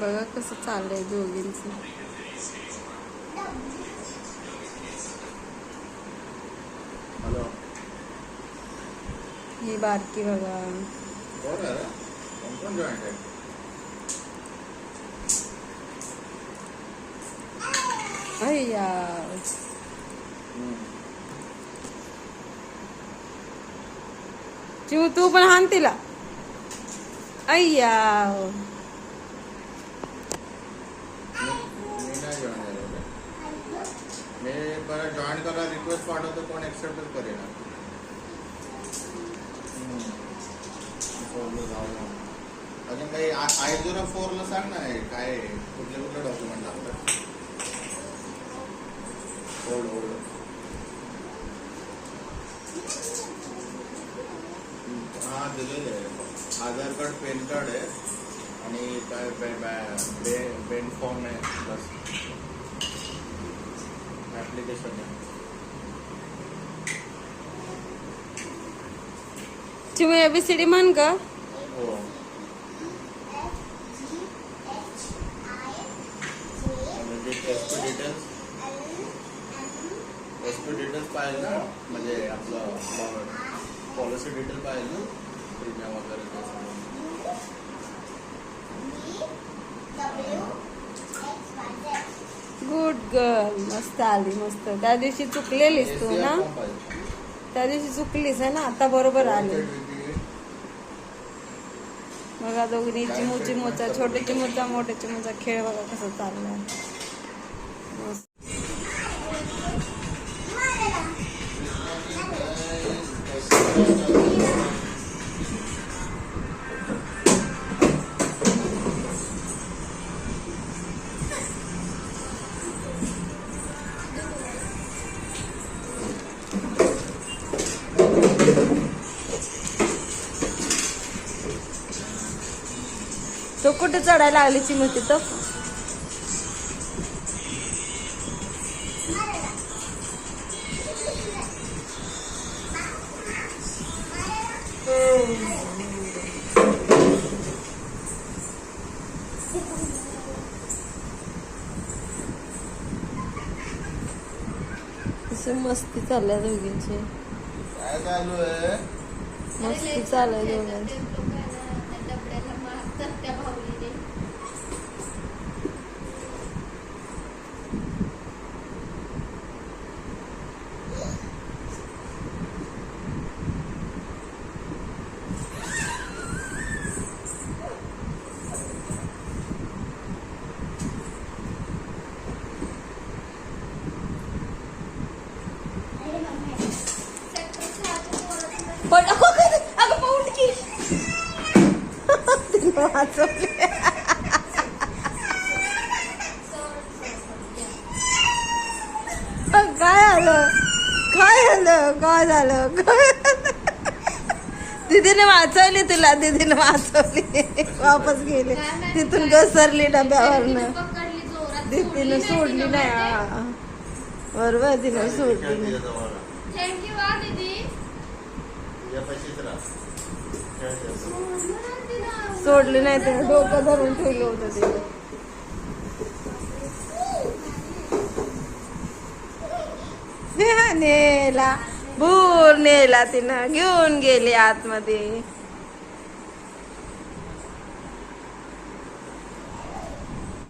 बघा कसं चाललंय दोघींचं. ही बारकी बघा. अय्या चिव तू पण हाण तिला. अय्या मी परत जॉईन करायला रिक्वेस्ट पाठवतो, कोण एक्सेप्टच करेना. अजून काही I-04 ला सांग ना, काय कुठले कुठले डॉक्युमेंट लागतात. हा दिलेले आहे. आधार कार्ड, पॅन कार्ड आहे आणि काय बँक फॉर्म आहे, प्लस ऍप्लिकेशन आहे. चिमू ABCD म्हण का. हो एसपी डिटेल्स पाहिजे ना, म्हणजे आपलं पॉलिसी डिटेल पाहिजे ना, प्रीमियम वगैरे ते सगळं. Good girl. मस्त आली मस्त. त्या दिवशी चुकलेलीस तू ना, त्या दिवशी चुकलीस आहे ना, आता बरोबर आली. बघा दोघी चिमूचा छोटे चिमूचा मोठे चिमूचा खेळ बघा कसा चाललाय. तो कुठे चढायला लागली चिमू तिथं. मस्ती चालल्या दोघींची. काय चालू आहे. मस्ती चालू आहे दोघांची. अगं पाऊल की काय आलं काय झालं. दीदीने वाचवली तुला. दीदीने वाचवली. वापस गेले तिथून घसरली डब्यावरनं. दीदीने सोडली नाही. बरोबर तिने सोडली. सोडली नाही तिने. डोकं धरून ठेवलं होतं तिने. नेला भूर नेला तिनं. घेऊन गेली आतमध्ये.